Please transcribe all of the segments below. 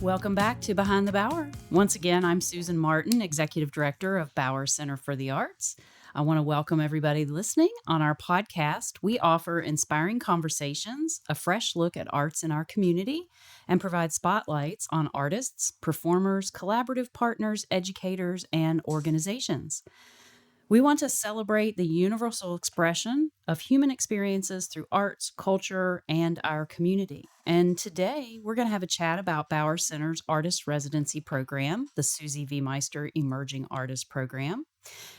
Welcome back to Behind the Bower. Once again, I'm Susan Martin, Executive Director of Bower Center for the Arts. I want to welcome everybody listening on our podcast. We offer inspiring conversations, a fresh look at arts in our community, and provide spotlights on artists, performers, collaborative partners, educators, and organizations. We want to celebrate the universal expression of human experiences through arts, culture, and our community. And today, we're going to have a chat about Bower Center's Artist Residency Program, the Suzie Viemeister Emerging Artist Program.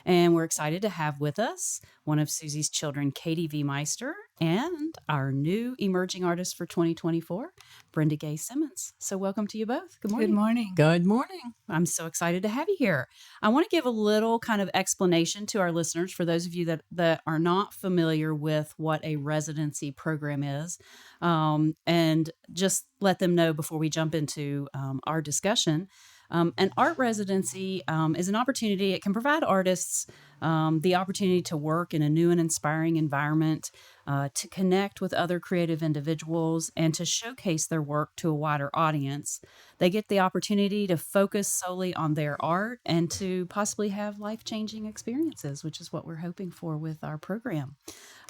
And we're excited to have with us one of Suzie's children, Katie Viemeister, and our new emerging artist for 2024, Brenda Gay Simmons. So welcome to you both. Good morning. Good morning. Good morning. I'm so excited to have you here. I want to give a little kind of explanation to our listeners for those of you that are not familiar with what a residency program is, and just let them know before we jump into our discussion. An art residency is an opportunity. It can provide artists the opportunity to work in a new and inspiring environment, to connect with other creative individuals, and to showcase their work to a wider audience. They get the opportunity to focus solely on their art and to possibly have life-changing experiences, which is what we're hoping for with our program.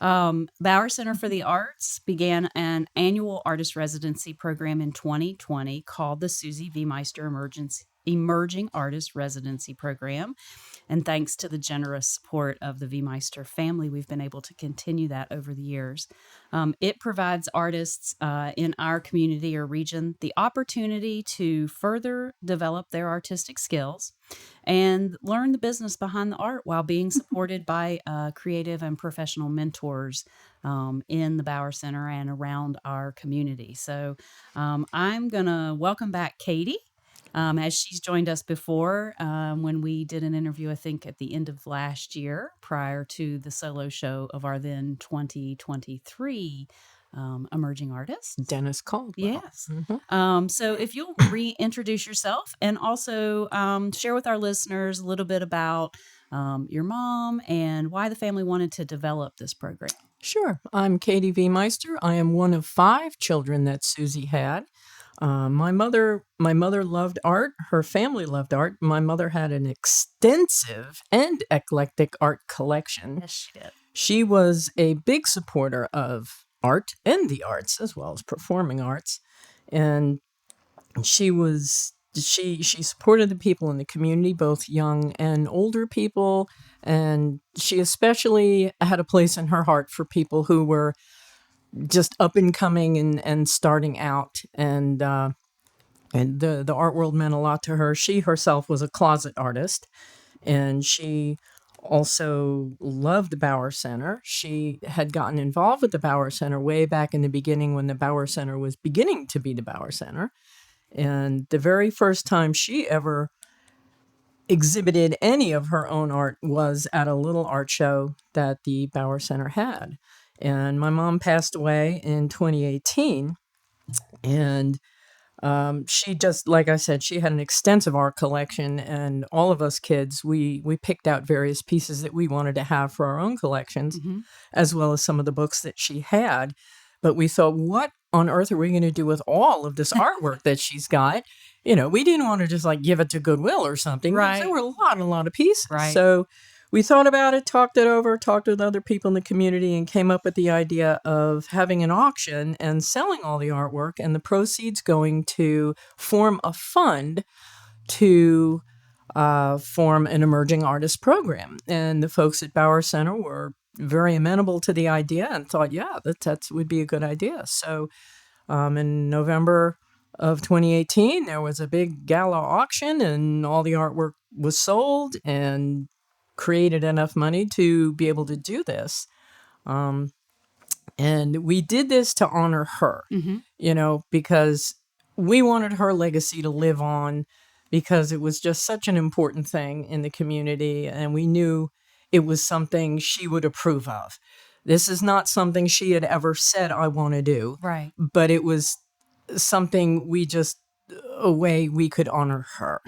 Bower Center for the Arts began an annual artist residency program in 2020 called the Suzie Viemeister Emerging Artist Residency Program. And thanks to the generous support of the Viemeister family, we've been able to continue that over the years. It provides artists in our community or region the opportunity to further develop their artistic skills and learn the business behind the art while being supported by creative and professional mentors in the Bower Center and around our community. So I'm going to welcome back Katie. As she's joined us before when we did an interview, I think at the end of last year, prior to the solo show of our then 2023 emerging artist. Dennis Caldwell. Yes. So if you'll reintroduce yourself and also share with our listeners a little bit about your mom and why the family wanted to develop this program. Sure. I'm Katie Viemeister. I am one of 5 children that Suzie had. My mother loved art. Her family loved art. My mother had an extensive and eclectic art collection. Yes, she did. She was a big supporter of art and the arts as well as performing arts, and she supported the people in the community, both young and older people, and she especially had a place in her heart for people who were just up and coming and starting out, and the art world meant a lot to her. She herself was a closet artist, and she also loved Bower Center. She had gotten involved with the Bower Center way back in the beginning when the Bower Center was beginning to be the Bower Center, and the very first time she ever exhibited any of her own art was at a little art show that the Bower Center had. And my mom passed away in 2018, and she just, like I said, she had an extensive art collection, and all of us kids, we picked out various pieces that we wanted to have for our own collections, as well as some of the books that she had. But we thought, what on earth are we going to do with all of this artwork that she's got? You know, we didn't want to just like give it to Goodwill or something. Right. There were a lot of pieces. Right. So we thought about it, talked it over, talked with other people in the community, and came up with the idea of having an auction and selling all the artwork, and the proceeds going to form a fund to form an emerging artist program. And the folks at Bower Center were very amenable to the idea and thought, yeah, that would be a good idea. So in November of 2018, there was a big gala auction, and all the artwork was sold and created enough money to be able to do this. And we did this to honor her, because we wanted her legacy to live on, because it was just such an important thing in the community, and we knew it was something she would approve of. This is not something she had ever said, I want to do. Right. But it was something a way we could honor her.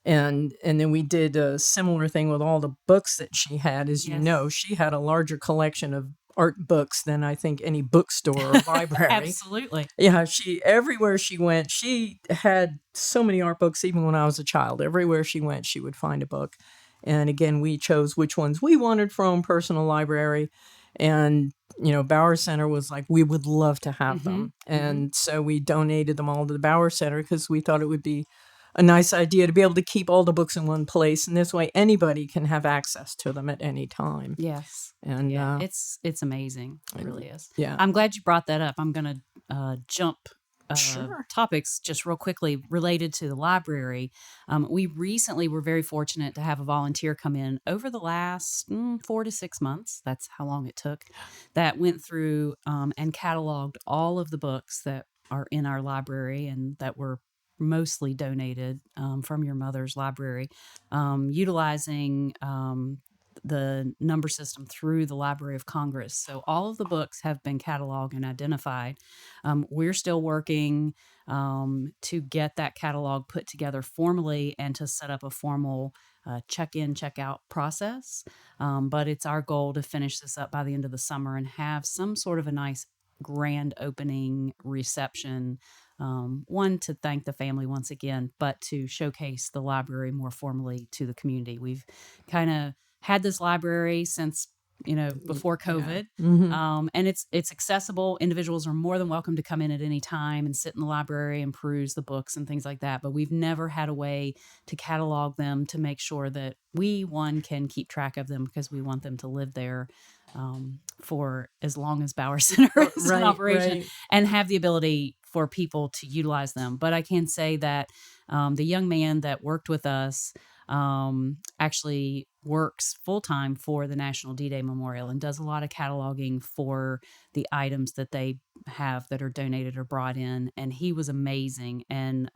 And then we did a similar thing with all the books that she had. As you know, she had a larger collection of art books than I think any bookstore or library. Absolutely. Yeah, everywhere she went, she had so many art books. Even when I was a child, everywhere she went, she would find a book. And again, we chose which ones we wanted from personal library, and Bauer Center was like, we would love to have Mm-hmm. them, and so we donated them all to the Bauer Center because we thought it would be a nice idea to be able to keep all the books in one place, and this way anybody can have access to them at any time. Yes. And yeah, it's amazing. It really is. yeah, I'm glad you brought that up. I'm going to jump sure. topics just real quickly related to the library. We recently were very fortunate to have a volunteer come in over the last 4 to 6 months. That's how long it took. That went through and cataloged all of the books that are in our library and that were mostly donated from your mother's library, utilizing the number system through the Library of Congress. So all of the books have been cataloged and identified. We're still working to get that catalog put together formally and to set up a formal check-in, check-out process. But it's our goal to finish this up by the end of the summer and have some sort of a nice grand opening reception. One, to thank the family once again, but to showcase the library more formally to the community. We've kind of had this library since before COVID, Yeah. Mm-hmm. and it's accessible. Individuals are more than welcome to come in at any time and sit in the library and peruse the books and things like that. But we've never had a way to catalog them to make sure that we can keep track of them because we want them to live there for as long as Bauer Center is in operation, right. and have the ability for people to utilize them. But I can say that the young man that worked with us actually works full-time for the National D-Day Memorial and does a lot of cataloging for the items that they have that are donated or brought in. And he was amazing. And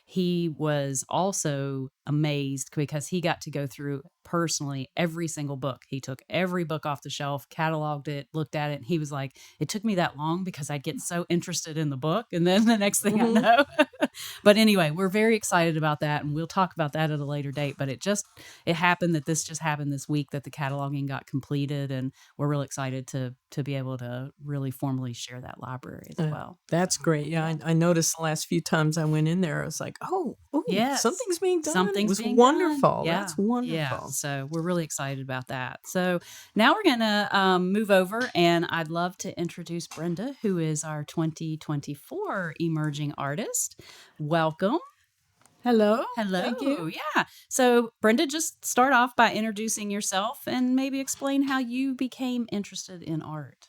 he was also amazed because he got to go through personally every single book. He took every book off the shelf, cataloged it, looked at it, and he was like, it took me that long because I'd get so interested in the book. And then the next thing I know. But anyway, we're very excited about that, and we'll talk about that at a later date. But it happened that this just happened this week, that the cataloging got completed, and we're really excited to be able to really formally share that library as well. That's great. Yeah, I noticed the last few times I went in there, I was like, oh, yes, something's being done. Something's it was being wonderful. Done. Yeah. That's wonderful. Yeah. So we're really excited about that. So now we're going to move over, and I'd love to introduce Brenda, who is our 2024 Emerging Artist. Welcome. Hello. Hello. Thank you. Yeah. So, Brenda, just start off by introducing yourself and maybe explain how you became interested in art.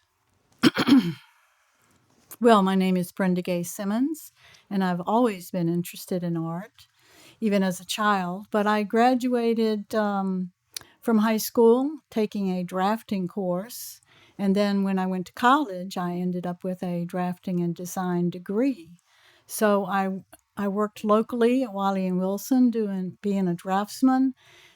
Well, my name is Brenda Gay Simmons, and I've always been interested in art, even as a child. But I graduated from high school taking a drafting course. And then when I went to college, I ended up with a drafting and design degree. So I worked locally at Wiley and Wilson being a draftsman.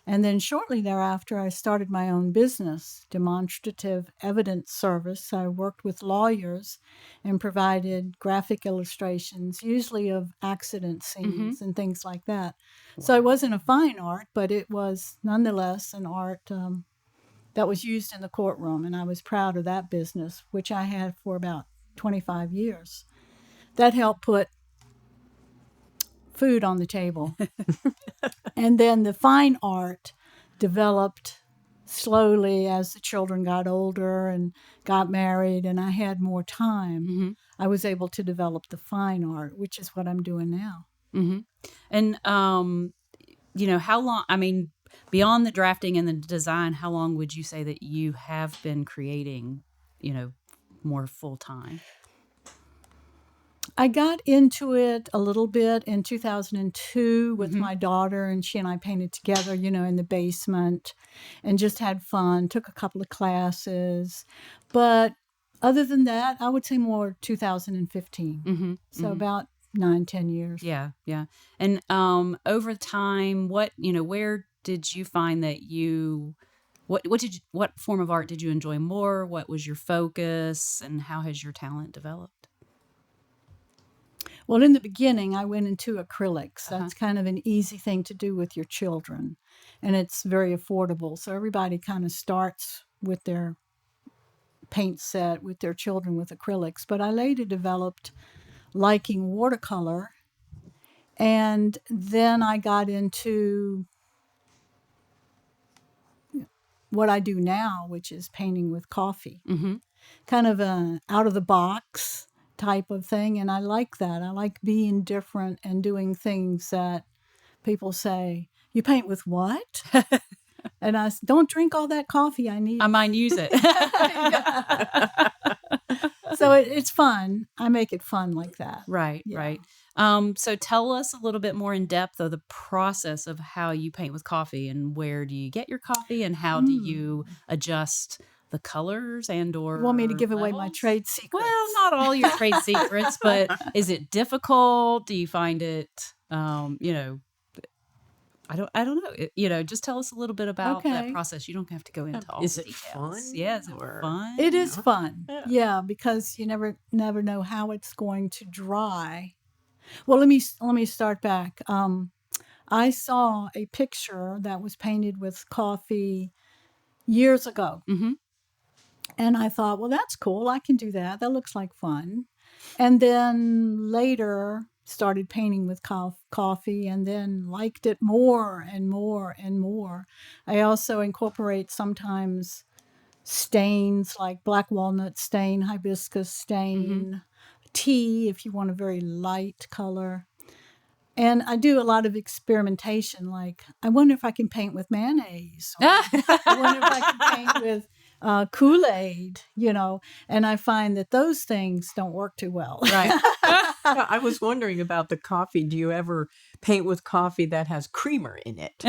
And then shortly thereafter, I started my own business, Demonstrative Evidence Service. I worked with lawyers and provided graphic illustrations, usually of accident scenes and things like that. Wow. So it wasn't a fine art, but it was nonetheless an art that was used in the courtroom. And I was proud of that business, which I had for about 25 years. That helped put food on the table. And then the fine art developed slowly as the children got older and got married and I had more time. I was able to develop the fine art, which is what I'm doing now. And, how long, beyond the drafting and the design, how long would you say that you have been creating, more full time? I got into it a little bit in 2002 with my daughter, and she and I painted together, in the basement and just had fun, took a couple of classes. But other than that, I would say more 2015. So about 9-10 years. Yeah. Yeah. And over time, where did you find that what form of art did you enjoy more? What was your focus, and how has your talent developed? Well, in the beginning, I went into acrylics. That's kind of an easy thing to do with your children, and it's very affordable. So everybody kind of starts with their paint set with their children with acrylics, but I later developed liking watercolor. And then I got into what I do now, which is painting with coffee. Mm-hmm. Kind of a out of the box type of thing. And I like that. I like being different and doing things that people say, you paint with what? And I don't drink all that coffee. I need I might use it. So it's fun. I make it fun like that. Right, Yeah. right. So tell us a little bit more in depth of the process of how you paint with coffee, and where do you get your coffee, and how do you adjust the colors and or You want me to give away my levels? trade secrets? Well, not all your trade secrets, but is it difficult? Do you find it, I don't know. Just tell us a little bit about that Okay. process. You don't have to go into all Is the it details. fun, Yeah, is it or- fun? It is fun. Yeah. Yeah, because you never know how it's going to dry. Well, let me start back. I saw a picture that was painted with coffee years ago. Mm-hmm. And I thought, well, that's cool. I can do that. That looks like fun. And then later started painting with coffee, and then liked it more and more and more. I also incorporate sometimes stains like black walnut stain, hibiscus stain, tea if you want a very light color. And I do a lot of experimentation. Like, I wonder if I can paint with mayonnaise. Or I wonder if I can paint with Kool-Aid, and I find that those things don't work too well. Right. Yeah, I was wondering about the coffee. Do you ever paint with coffee that has creamer in it,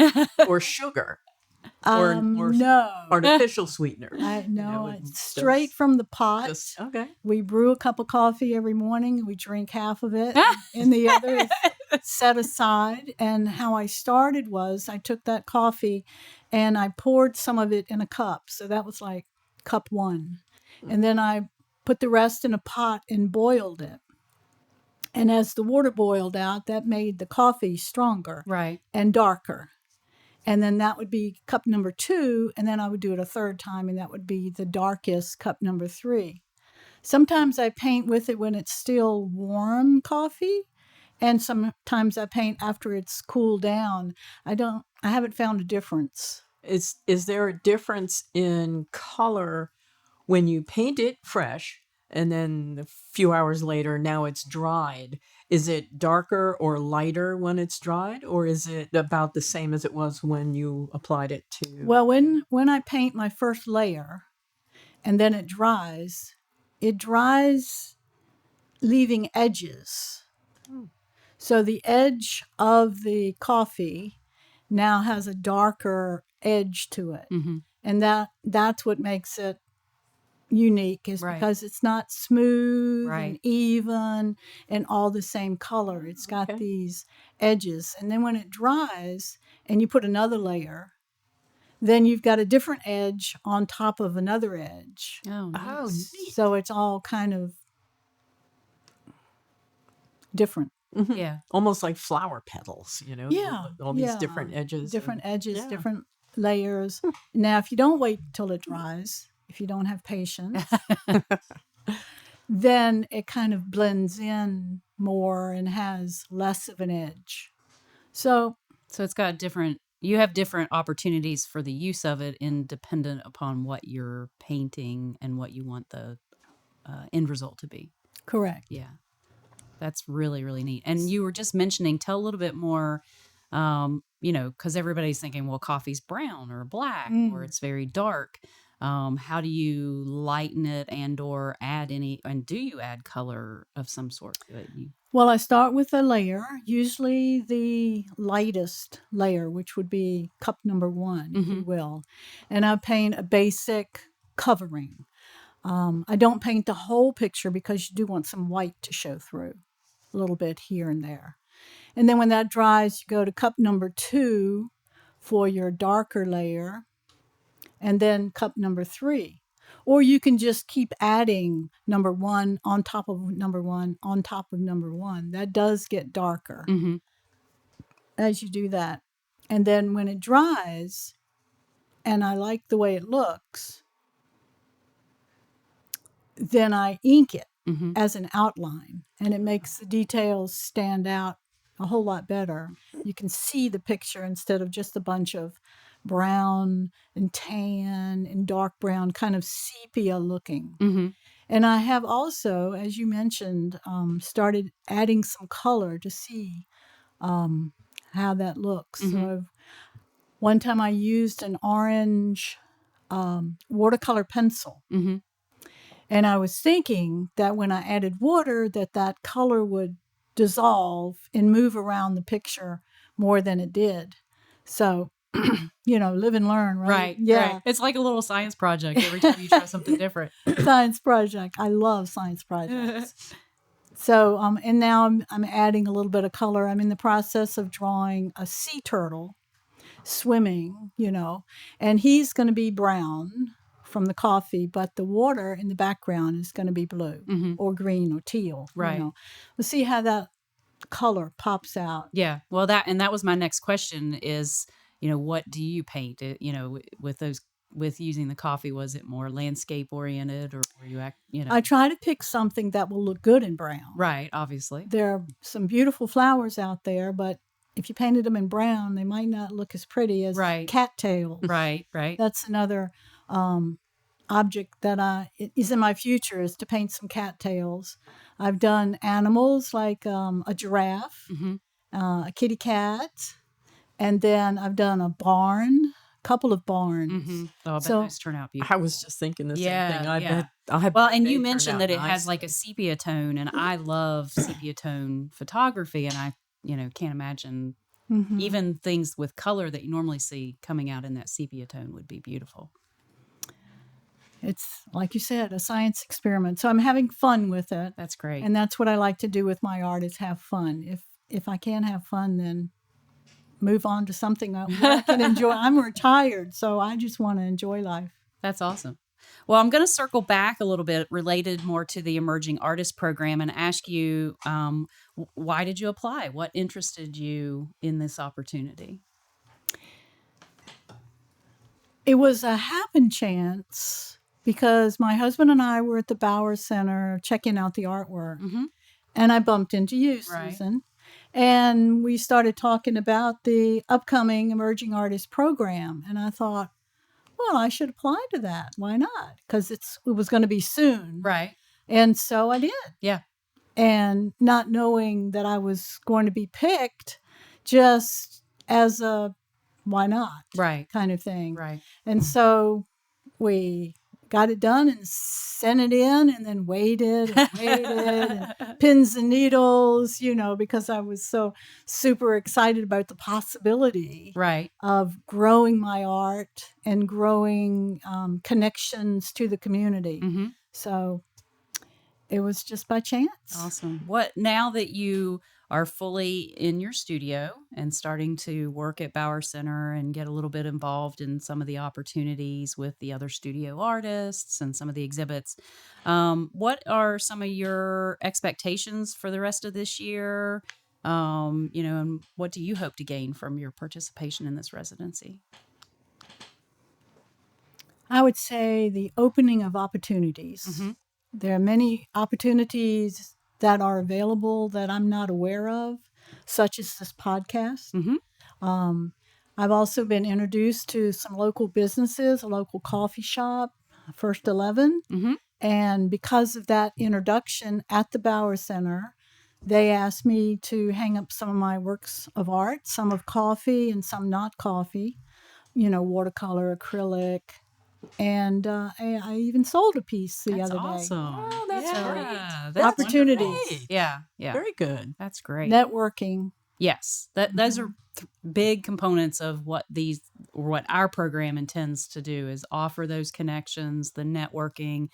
or sugar, or No. artificial sweetener? It's straight from the pot. Okay. We brew a cup of coffee every morning. We drink half of it, and the other is set aside. And how I started was I took that coffee and I poured some of it in a cup. So that was like cup one. And then I put the rest in a pot and boiled it. And as the water boiled out, that made the coffee stronger Right. and darker. And then that would be cup number 2. And then I would do it a third time, and that would be the darkest cup number 3. Sometimes I paint with it when it's still warm coffee. And sometimes I paint after it's cooled down. I haven't found a difference. Is there a difference in color when you paint it fresh and then a few hours later, now it's dried? Is it darker or lighter when it's dried, or is it about the same as it was when you applied it to? Well, when I paint my first layer and then it dries leaving edges. So the edge of the coffee now has a darker edge to it. Mm-hmm. And that's what makes it unique, is Right. because it's not smooth Right. and even and all the same color. It's got Okay. these edges. And then when it dries and you put another layer, then you've got a different edge on top of another edge. Oh, Oh, nice. neat. So it's all kind of different. Mhm. Yeah. Almost like flower petals, Yeah, all these yeah. different edges. Different edges, yeah. different layers. Now, if you don't wait till it dries, if you don't have patience, then it kind of blends in more and has less of an edge. So, So it's got you have different opportunities for the use of it, independent upon what you're painting and what you want the end result to be. correct. Yeah. That's really, really neat. And you were just mentioning, tell a little bit more, because everybody's thinking, well, coffee's brown or black or it's very dark. How do you lighten it and or add and do you add color of some sort to it? Well, I start with a layer, usually the lightest layer, which would be cup number 1, if you will. And I paint a basic covering. I don't paint the whole picture because you do want some white to show through a little bit here and there. And then when that dries, you go to cup number 2 for your darker layer, and then cup number 3. Or you can just keep adding number 1 on top of number 1 on top of number 1. That does get darker as you do that. And then when it dries, and I like the way it looks, then I ink it Mm-hmm. as an outline, and it makes the details stand out a whole lot better. You can see the picture instead of just a bunch of brown and tan and dark brown, kind of sepia looking. Mm-hmm. And I have also, as you mentioned, started adding some color to see how that looks. Mm-hmm. So one time I used an orange watercolor pencil. Mm-hmm. And I was thinking that when I added water, that color would dissolve and move around the picture more than it did. So, live and learn, right? Right. Yeah. Right. It's like a little science project every time you try something different. Science project. I love science projects. So, and now I'm adding a little bit of color. I'm in the process of drawing a sea turtle swimming, and he's going to be brown from the coffee, but the water in the background is going to be blue Mm-hmm. or green or teal. Right. We'll see how that color pops out. Yeah. Well, that was my next question is, what do you paint? With using the coffee, was it more landscape oriented or were you I try to pick something that will look good in brown. Right, obviously. There are some beautiful flowers out there, but if you painted them in brown, they might not look as pretty as cattails. Right. That's another object that is in my future, is to paint some cattails. I've done animals like a giraffe, Mm-hmm. A kitty cat, and then I've done a couple of barns. Mm-hmm. Oh, I bet those turn out beautiful. I was just thinking the same thing. I bet. Well, and they you turn mentioned out that it nice. has like a sepia tone, and I love sepia tone photography, and I, can't imagine even things with color that you normally see coming out in that sepia tone would be beautiful. It's, like you said, a science experiment. So I'm having fun with it. That's great. And that's what I like to do with my art, is have fun. If I can't have fun, then move on to something where I can enjoy. I'm retired, so I just want to enjoy life. That's awesome. Well, I'm going to circle back a little bit related more to the Emerging Artist Program and ask you, why did you apply? What interested you in this opportunity? It was a happen chance because my husband and I were at the Bauer Center checking out the artwork. Mm-hmm. And I bumped into you, Right. Susan. And we started talking about the upcoming Emerging Artist Program. And I thought, well, I should apply to that. Why not? Because it was going to be soon. Right. And so I did. Yeah. And not knowing that I was going to be picked, just as a why not kind of thing. Right. And so we got it done and sent it in, and then waited and pins and needles, because I was so super excited about the possibility of growing my art and growing connections to the community. Mm-hmm. So it was just by chance. Awesome. Now that you are fully in your studio and starting to work at Bauer Center and get a little bit involved in some of the opportunities with the other studio artists and some of the exhibits, what are some of your expectations for the rest of this year? And what do you hope to gain from your participation in this residency? I would say the opening of opportunities. Mm-hmm. There are many opportunities that are available that I'm not aware of, such as this podcast. Mm-hmm. I've also been introduced to some local businesses, a local coffee shop, First 11. Mm-hmm. And because of that introduction at the Bauer Center, they asked me to hang up some of my works of art, some of coffee and some not coffee, watercolor, acrylic. And I even sold a piece the other day. Awesome. Oh, that's great. That's opportunities. Great. Yeah. Very good. That's great. Networking. Yes, those are big components of what our program intends to do, is offer those connections, the networking,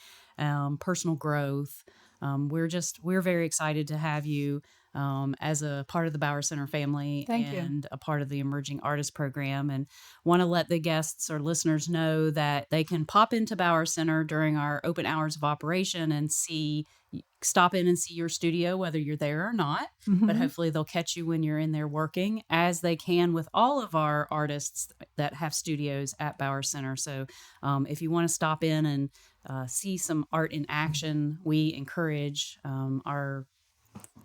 personal growth. We're very excited to have you as a part of the Bauer Center family Thank you. and a part of the Emerging Artist Program. And want to let the guests or listeners know that they can pop into Bauer Center during our open hours of operation and stop in and see your studio, whether you're there or not. But hopefully they'll catch you when you're in there working, as they can with all of our artists that have studios at Bauer Center. So if you want to stop in and see some art in action, we encourage our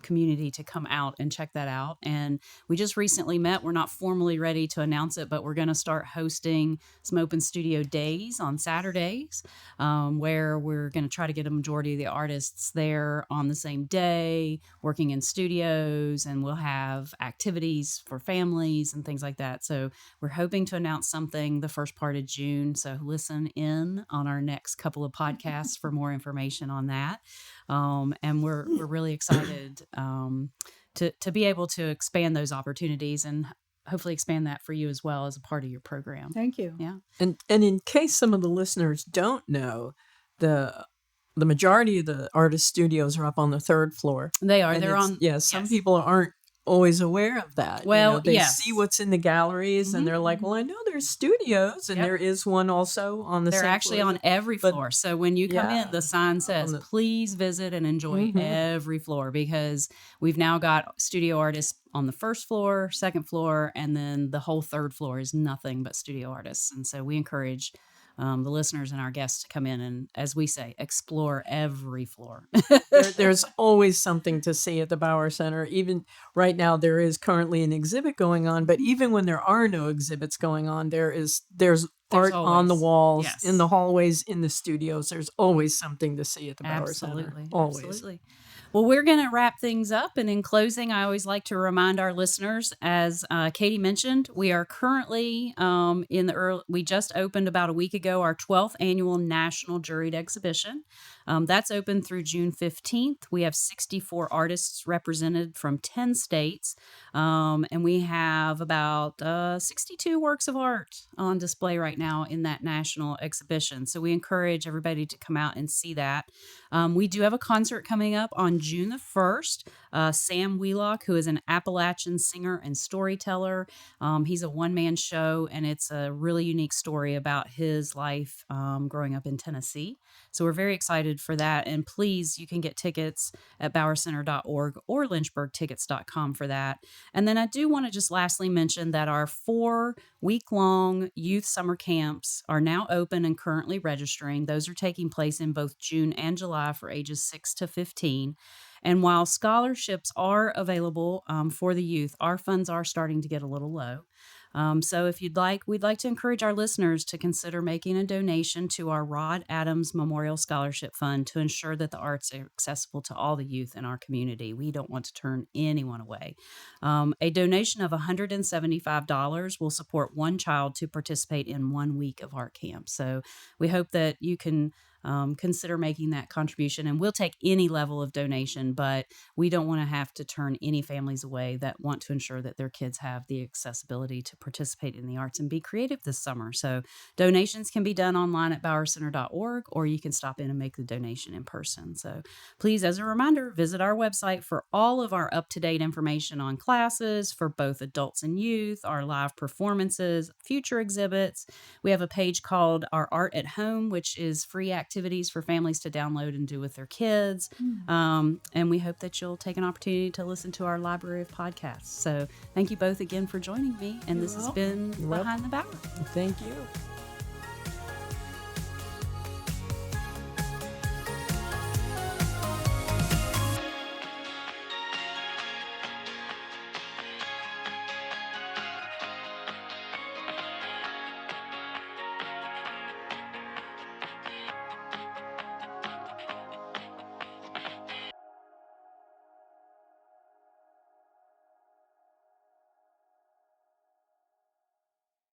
community to come out and check that out. And we just recently met. We're not formally ready to announce it, but we're going to start hosting some open studio days on Saturdays, where we're going to try to get a majority of the artists there on the same day, working in studios, and we'll have activities for families and things like that. So we're hoping to announce something the first part of June. So listen in on our next couple of podcasts for more information on that. And we're really excited to be able to expand those opportunities and hopefully expand that for you as well as a part of your program. Thank you. Yeah. And in case some of the listeners don't know, the majority of the artist studios are up on the third floor. They are. And They're on. Yeah, some yes. people aren't always aware of that. Well, they yes. see what's in the galleries and they're like, well, I know there's studios, and there is one also on the They're same actually floor. on every floor. So when you come in, the sign says, please visit and enjoy every floor, because we've now got studio artists on the first floor, second floor, and then the whole third floor is nothing but studio artists. And so we encourage the listeners and our guests to come in and, as we say, explore every floor. There's always something to see at the Bauer Center. Even right now, there is currently an exhibit going on, but even when there are no exhibits going on, there's art always, on the walls, yes. in the hallways, in the studios. There's always something to see at the Bauer Center. Always. Absolutely. Well, we're going to wrap things up. And in closing, I always like to remind our listeners, as Katie mentioned, we are currently we just opened about a week ago our 12th annual National Juried Exhibition. That's open through June 15th. We have 64 artists represented from 10 states. And we have about 62 works of art on display right now in that national exhibition. So we encourage everybody to come out and see that. We do have a concert coming up on June the 1st. Sam Wheelock, who is an Appalachian singer and storyteller. He's a one-man show, and it's a really unique story about his life growing up in Tennessee. So we're very excited for that. And please, you can get tickets at bowercenter.org or lynchburgtickets.com for that. And then I do want to just lastly mention that our 4-week-long youth summer camps are now open and currently registering. Those are taking place in both June and July for ages 6 to 15. And while scholarships are available for the youth, our funds are starting to get a little low. So if you'd like, we'd like to encourage our listeners to consider making a donation to our Rod Adams Memorial Scholarship Fund to ensure that the arts are accessible to all the youth in our community. We don't want to turn anyone away. A donation of $175 will support one child to participate in 1 week of art camp. So we hope that you can consider making that contribution, and we'll take any level of donation, but we don't want to have to turn any families away that want to ensure that their kids have the accessibility to participate in the arts and be creative this summer. So donations can be done online at bowercenter.org, or you can stop in and make the donation in person. So please, as a reminder, visit our website for all of our up-to-date information on classes for both adults and youth, our live performances, future exhibits. We have a page called Our Art at Home, which is free activities for families to download and do with their kids. And we hope that you'll take an opportunity to listen to our library of podcasts. So thank you both again for joining me. And this has been Behind the Bauer. Thank you.